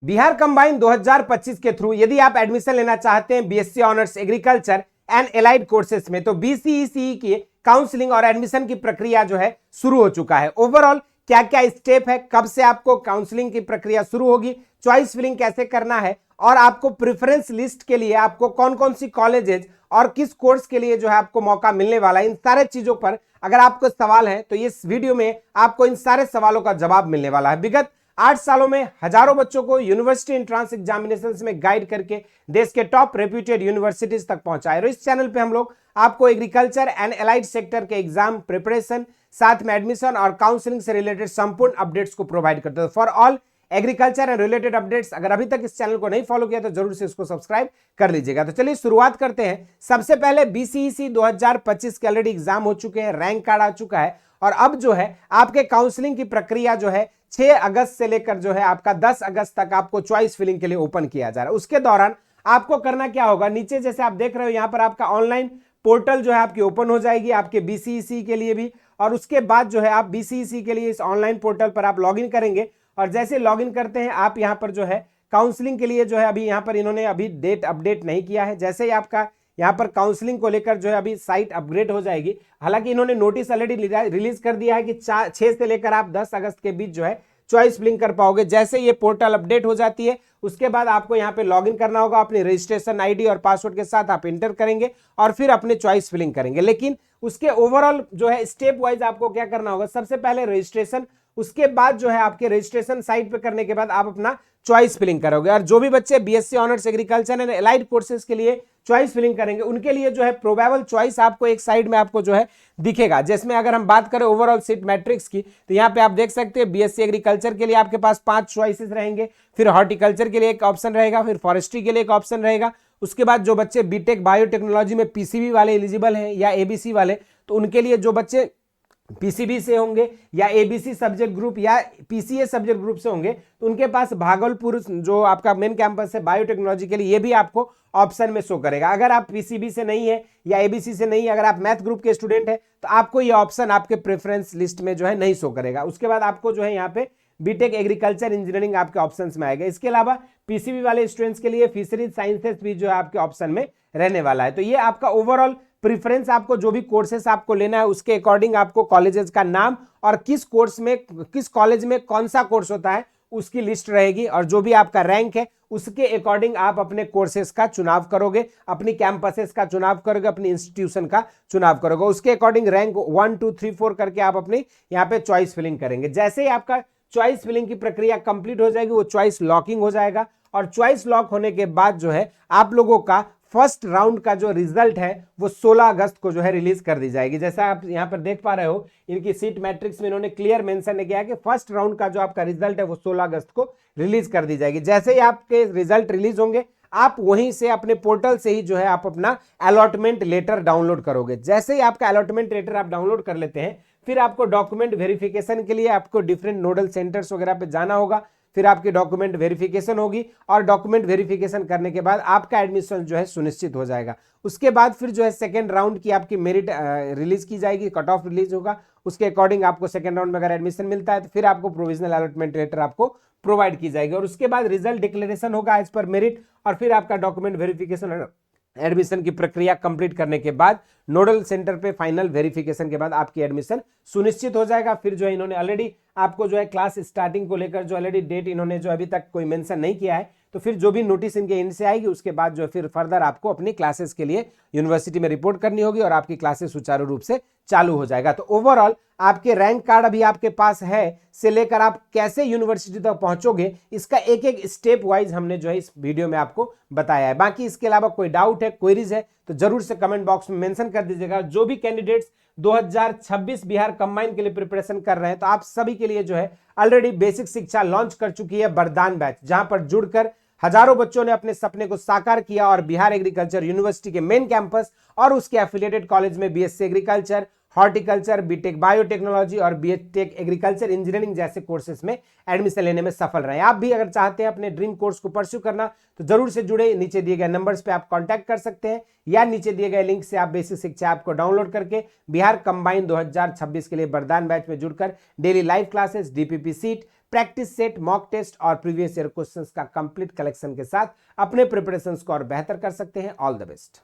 Bihar combine 2025 के through यदि आप एडमिशन लेना चाहते हैं BSc honours agriculture and allied courses में, तो बीसीईसी की काउंसलिंग और एडमिशन की प्रक्रिया जो है शुरू हो चुका है। ओवरऑल क्या क्या स्टेप है, कब से आपको काउंसलिंग की प्रक्रिया शुरू होगी, चॉइस फिलिंग कैसे करना है, और आपको प्रेफरेंस लिस्ट के लिए आपको कौन कौन सी कॉलेजेस और किस कोर्स के लिए जो है आपको मौका मिलने वाला है, इन सारे चीजों पर अगर आपको सवाल है तो इस वीडियो में आपको इन सारे सवालों का जवाब मिलने वाला है। विगत 8 सालों में हजारों बच्चों को यूनिवर्सिटी एंट्रेंस एग्जामिनेशंस में गाइड करके देश के टॉप रेप्यूटेड यूनिवर्सिटीज तक पहुंचाए। और इस चैनल पे हम लोग आपको एग्रीकल्चर एंड एलाइड सेक्टर के एग्जाम प्रिपरेशन, साथ में एडमिशन और काउंसलिंग से रिलेटेड संपूर्ण अपडेट्स को प्रोवाइड करते हैं। For all agriculture and related updates, अगर अभी तक इस चैनल को नहीं फॉलो किया तो जरूर से इसको सब्सक्राइब कर लीजिएगा। तो चलिए शुरुआत करते हैं। सबसे पहले बीसीईसी 2025 के ऑलरेडी एग्जाम हो चुके हैं, रैंक कार्ड आ चुका है, और अब जो है आपके काउंसलिंग की प्रक्रिया जो है 6 अगस्त से लेकर जो है आपका 10 अगस्त तक आपको चॉइस फिलिंग के लिए ओपन किया जा रहा है। उसके दौरान आपको करना क्या होगा, नीचे जैसे आप देख रहे हो यहां पर आपका ऑनलाइन पोर्टल जो है आपकी ओपन हो जाएगी आपके बीसीईसी के लिए भी, और उसके बाद जो है आप बीसीईसी के लिए इस ऑनलाइन पोर्टल पर आप लॉगिन करेंगे, और जैसे लॉगिन करते हैं आप यहां पर जो है काउंसलिंग के लिए जो है अभी यहां पर इन्होंने अभी डेट अपडेट नहीं किया है। जैसे ही आपका यहां पर काउंसलिंग को लेकर जो है अभी साइट अपग्रेड हो जाएगी, हालांकि इन्होंने नोटिस ऑलरेडी रिलीज कर दिया है कि 6 से लेकर आप 10 अगस्त के बीच जो है चॉइस फिलिंग कर पाओगे। जैसे ये पोर्टल अपडेट हो जाती है उसके बाद आपको यहाँ पे लॉगिन करना होगा, अपनी रजिस्ट्रेशन आईडी और पासवर्ड के साथ आप इंटर करेंगे और फिर अपने चॉइस फिलिंग करेंगे। लेकिन उसके ओवरऑल जो है स्टेप वाइज आपको क्या करना होगा, सबसे पहले रजिस्ट्रेशन, उसके बाद जो है आपके रजिस्ट्रेशन साइट पे करने के बाद आप अपना चॉइस फिलिंग करोगे। और जो भी बच्चे BSc honours agriculture and allied courses के लिए चॉइस फिलिंग करेंगे उनके लिए जो है प्रोबेबल चॉइस आपको एक साइड में आपको जो है दिखेगा। जिसमें अगर हम बात करें ओवरऑल सीट मैट्रिक्स की, तो यहाँ पे आप देख सकते हैं बीएससी एग्रीकल्चर के लिए आपके पास 5 चॉइसेस रहेंगे, फिर हॉर्टिकल्चर के लिए एक ऑप्शन रहेगा, फिर फॉरेस्ट्री के लिए एक ऑप्शन रहेगा। उसके बाद जो बच्चे बीटेक बायोटेक्नोलॉजी में पीसीबी वाले एलिजिबल हैं या एबीसी वाले, तो उनके लिए जो बच्चे पीसीबी से होंगे या एबीसी सब्जेक्ट ग्रुप या पीसीए सब्जेक्ट ग्रुप से होंगे, तो उनके पास भागलपुर जो आपका मेन कैंपस है बायोटेक्नोलॉजी के लिए, ये भी आपको ऑप्शन में शो करेगा। अगर आप पीसीबी से नहीं है या एबीसी से नहीं है, अगर आप मैथ ग्रुप के स्टूडेंट है, तो आपको ये ऑप्शन आपके प्रेफरेंस लिस्ट में जो है नहीं शो करेगा। उसके बाद आपको जो है यहाँ पे बीटेक एग्रीकल्चर इंजीनियरिंग आपके ऑप्शंस में आएगा। इसके अलावा पीसीबी वाले स्टूडेंट्स के लिए फिशरीज साइंसेस भी जो है आपके ऑप्शन में रहने वाला है। तो ये आपका ओवरऑल प्रेफरेंस, आपको जो भी कोर्सेस आपको लेना है उसके अकॉर्डिंग आपको कॉलेजेस का नाम और किस कोर्स में किस कॉलेज में कौन सा कोर्स होता है उसकी लिस्ट रहेगी, और जो भी आपका रैंक है उसके अकॉर्डिंग आप अपने कोर्सेस का चुनाव करोगे, अपनी कैंपसेस का चुनाव करोगे, अपनी इंस्टीट्यूशन का चुनाव करोगे। उसके अकॉर्डिंग रैंक 1 2 3 4 करके आप अपनी यहाँ पे चॉइस फिलिंग करेंगे। जैसे ही आपका चॉइस फिलिंग की प्रक्रिया कंप्लीट हो जाएगी वो चॉइस लॉकिंग हो जाएगा, और चॉइस लॉक होने के बाद जो है आप लोगों का फर्स्ट राउंड का जो रिजल्ट है वो 16 अगस्त को जो है रिलीज कर दी जाएगी। जैसा आप यहां पर देख पा रहे हो इनकी सीट मैट्रिक्स में इन्होंने क्लियर मेंशन किया है कि फर्स्ट राउंड का जो आपका रिजल्ट है वो 16 अगस्त को रिलीज कर दी जाएगी। जैसे ही आपके रिजल्ट रिलीज होंगे आप वहीं से अपने पोर्टल से ही जो है आप अपना अलॉटमेंट लेटर डाउनलोड करोगे। जैसे ही आपका अलॉटमेंट लेटर आप डाउनलोड कर लेते हैं, फिर आपको डॉक्यूमेंट वेरिफिकेशन के लिए आपको डिफरेंट नोडल सेंटर्स वगैरह पे जाना होगा, फिर आपकी डॉक्यूमेंट वेरिफिकेशन होगी, और डॉक्यूमेंट वेरिफिकेशन करने के बाद आपका एडमिशन जो है सुनिश्चित हो जाएगा। उसके बाद फिर जो है सेकेंड राउंड की आपकी मेरिट रिलीज की जाएगी, कट ऑफ रिलीज होगा, उसके अकॉर्डिंग आपको सेकेंड राउंड में अगर एडमिशन मिलता है तो फिर आपको प्रोविजनल अलॉटमेंट लेटर आपको प्रोवाइड की जाएगी, और उसके बाद रिजल्ट डिक्लेरेशन होगा एज पर मेरिट, और फिर आपका डॉक्यूमेंट वेरिफिकेशन एडमिशन की प्रक्रिया कंप्लीट करने के बाद नोडल सेंटर पे फाइनल वेरिफिकेशन के बाद आपकी एडमिशन सुनिश्चित हो जाएगा। फिर जो है इन्होंने ऑलरेडी आपको जो है क्लास स्टार्टिंग को लेकर जो ऑलरेडी डेट इन्होंने जो अभी तक कोई मेंशन नहीं किया है, तो फिर जो भी नोटिस इनके एंड से आएगी उसके बाद जो फिर फर्दर आपको अपनी क्लासेस के लिए यूनिवर्सिटी में रिपोर्ट करनी होगी और आपकी क्लासेस सुचारू रूप से चालू हो जाएगा। तो ओवरऑल आपके रैंक कार्ड अभी आपके पास है से लेकर आप कैसे यूनिवर्सिटी तक पहुंचोगे इसका एक एक स्टेप वाइज हमने जो है इस वीडियो में आपको बताया है। बाकी इसके अलावा कोई डाउट है, क्वेरीज है, तो जरूर से कमेंट बॉक्स में मेंशन कर दीजिएगा। जो भी कैंडिडेट्स 2026 बिहार कंबाइन के लिए प्रिपरेशन कर रहे हैं, तो आप सभी के लिए जो है ऑलरेडी बेसिक शिक्षा लॉन्च कर चुकी है वरदान बैच, जहां पर जुड़कर हजारों बच्चों ने अपने सपने को साकार किया और बिहार एग्रीकल्चर यूनिवर्सिटी के मेन कैंपस और उसके एफिलिएटेड कॉलेज में BSc agriculture, horticulture, BTech biotechnology और बीटेक एग्रीकल्चर इंजीनियरिंग जैसे कोर्सेज में एडमिशन लेने में सफल रहे। आप भी अगर चाहते हैं अपने ड्रीम कोर्स को परस्यू करना तो जरूर से जुड़े, नीचे दिए गए नंबर्स पे आप कांटेक्ट कर सकते हैं या नीचे दिए गए लिंक से आप बेसिक शिक्षा ऐप को डाउनलोड करके बिहार कंबाइन 2026 के लिए वरदान बैच में जुड़कर daily live classes, DPP sheet, practice set, mock test और प्रीवियस ईयर क्वेश्चंस का कंप्लीट कलेक्शन के साथ अपने प्रिपरेशंस को और बेहतर कर सकते हैं। All the best.